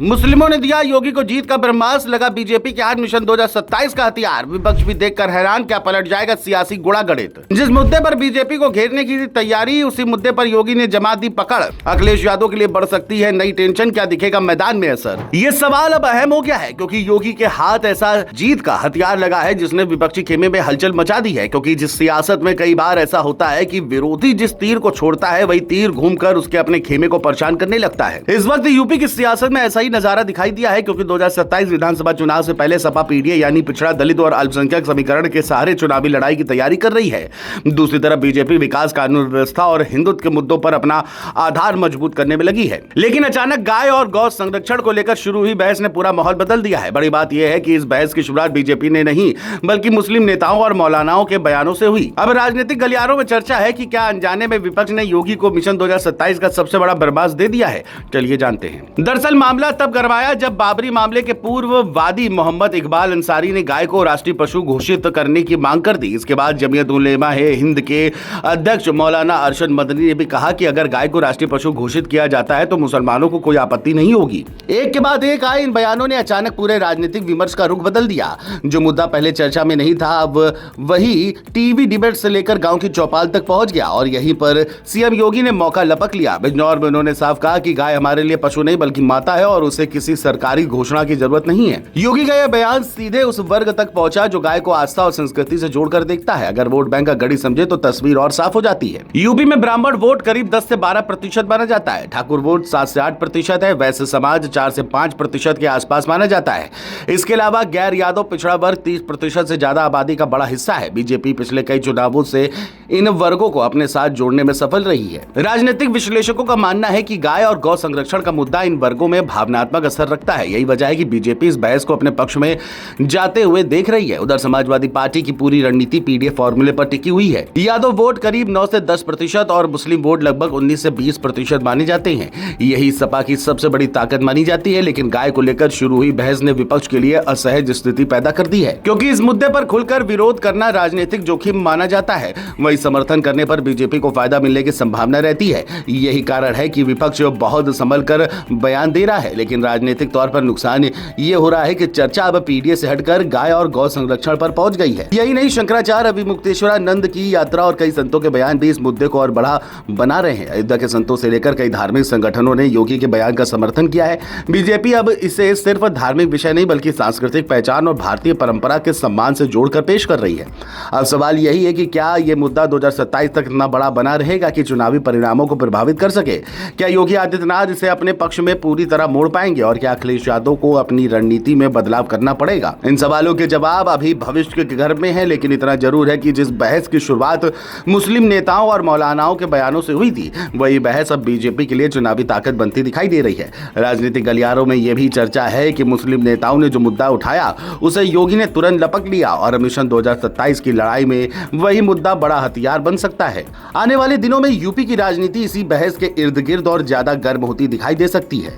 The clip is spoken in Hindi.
मुस्लिमों ने दिया योगी को जीत का ब्रह्मास्त्र, लगा बीजेपी के हाथ मिशन 2027 का हथियार। विपक्ष भी देखकर हैरान, क्या पलट जाएगा सियासी गुणा गणित। जिस मुद्दे पर बीजेपी को घेरने की तैयारी, उसी मुद्दे पर योगी ने जमा दी पकड़। अखिलेश यादव के लिए बढ़ सकती है नई टेंशन, क्या दिखेगा मैदान में असर। ये सवाल अब अहम हो गया है क्योंकि योगी के हाथ ऐसा जीत का हथियार लगा है जिसने विपक्षी खेमे में हलचल मचा दी है। क्योंकि जिस सियासत में कई बार ऐसा होता है कि विरोधी जिस तीर को छोड़ता है वही तीर घूमकर उसके अपने खेमे को परेशान करने लगता है। इस वक्त यूपी की सियासत में ऐसा ही नजारा दिखाई दिया है क्योंकि 2027 विधानसभा चुनाव से पहले सपा पीडीए यानी पिछड़ा, दलित और अल्पसंख्यक समीकरण के सहारे चुनावी लड़ाई की तैयारी कर रही है। दूसरी तरफ बीजेपी विकास, कानून व्यवस्था और हिंदुत्व के मुद्दों पर अपना आधार मजबूत करने में लगी है। लेकिन अचानक गाय और गौ संरक्षण को लेकर शुरू हुई बहस ने पूरा माहौल बदल दिया है। बड़ी बात यह है कि इस बहस की शुरुआत बीजेपी ने नहीं बल्कि मुस्लिम नेताओं और मौलानाओं के बयानों से हुई। अब राजनीतिक गलियारों में चर्चा है कि क्या अनजाने में विपक्ष ने योगी को मिशन 2027 का सबसे बड़ा ब्रह्मास्त्र दे दिया है। चलिए जानते हैं। दरअसल मामला तब गरमाया जब बाबरी मामले के पूर्व वादी मोहम्मद इकबाल अंसारी ने गाय को राष्ट्रीय पशु घोषित करने की मांग कर दी। इसके बाद जमीयत उलेमा ए हिंद के अध्यक्ष मौलाना अरशद मदनी ने भी कहा कि अगर गाय को राष्ट्रीय पशु घोषित किया जाता है तो मुसलमानों को कोई आपत्ति नहीं होगी। एक के बाद एक आए इन बयानों ने अचानक पूरे राजनीतिक विमर्श का रुख बदल दिया। जो मुद्दा पहले चर्चा में नहीं था अब वही टीवी डिबेट से लेकर गांव की चौपाल तक पहुंच गया और यहीं पर सीएम योगी ने मौका लपक लिया। बिजनौर में उन्होंने साफ कहा कि गाय हमारे लिए पशु नहीं बल्कि माता है और उसे किसी सरकारी घोषणा की जरूरत नहीं है। योगी का यह बयान सीधे उस वर्ग तक पहुंचा जो गाय को आस्था और संस्कृति से जोड़कर देखता है। अगर वोट बैंक का गढ़ी समझे तो तस्वीर और साफ हो जाती है। यूपी में ब्राह्मण वोट करीब 10 से 12% माना जाता है। ठाकुर वोट 7 से 8% है। वैश्य समाज 4 से 5% के आसपास माना जाता है। इसके अलावा गैर यादव पिछड़ा वर्ग 30% से ज्यादा आबादी का बड़ा हिस्सा है। बीजेपी पिछले कई चुनावों से इन वर्गों को अपने साथ जोड़ने में सफल रही है। राजनीतिक विश्लेषकों का मानना है कि गाय और गौ संरक्षण का मुद्दा इन वर्गों में भावनात्मक असर रखता है। यही वजह है कि बीजेपी इस बहस को अपने पक्ष में जाते हुए देख रही है। उधर समाजवादी पार्टी की पूरी रणनीति पीडीएफ फॉर्मूले पर टिकी हुई है। यादव वोट करीब 9 से 10% और मुस्लिम वोट लगभग 19 से 20% माने जाते हैं। यही सपा की सबसे बड़ी ताकत मानी जाती है। लेकिन गाय को लेकर शुरू हुई बहस ने विपक्ष के लिए असहज स्थिति पैदा कर दी है क्योंकि इस मुद्दे पर खुलकर विरोध करना राजनीतिक जोखिम माना जाता है। वही समर्थन करने पर बीजेपी को फायदा मिलने की संभावना रहती है। यही कारण है कि विपक्ष बहुत संभल कर बयान दे रहा है। लेकिन राजनीतिक तौर पर नुकसान ये हो रहा है कि चर्चा अब पीडीए से हटकर गाय और गौ संरक्षण पर पहुंच गई है। यही नहीं, शंकराचार्य, अभिमुक्तेश्वरानंद की यात्रा और कई संतों के बयान भी इस मुद्दे को और बड़ा बना रहे हैं। अयोध्या के संतों से लेकर कई धार्मिक संगठनों ने योगी के बयान का समर्थन किया है। बीजेपी अब इसे सिर्फ धार्मिक विषय नहीं बल्कि सांस्कृतिक पहचान और भारतीय परंपरा के सम्मान से जोड़कर पेश कर रही है। अब सवाल यही है कि क्या ये मुद्दा 2027 तक इतना बड़ा बना रहेगा कि चुनावी परिणामों को प्रभावित कर सके। क्या योगी आदित्यनाथ इसे अपने पक्ष में पूरी तरह मोड़ पाएंगे और क्या अखिलेश यादव को अपनी रणनीति में बदलाव करना पड़ेगा। इन सवालों के जवाब अभी भविष्य के घर में है। लेकिन इतना जरूर है कि जिस बहस की शुरुआत मुस्लिम नेताओं और मौलानाओं के बयानों से हुई थी वही बहस अब बीजेपी के लिए चुनावी ताकत बनती दिखाई दे रही है। राजनीतिक गलियारों में यह भी चर्चा है कि मुस्लिम नेताओं ने जो मुद्दा उठाया उसे योगी ने तुरंत लपक लिया और मिशन 2027 की लड़ाई में वही मुद्दा बड़ा हथियार बन सकता है। आने वाले दिनों में यूपी की राजनीति इसी बहस के इर्द गिर्द और ज्यादा गर्म होती दिखाई दे सकती है।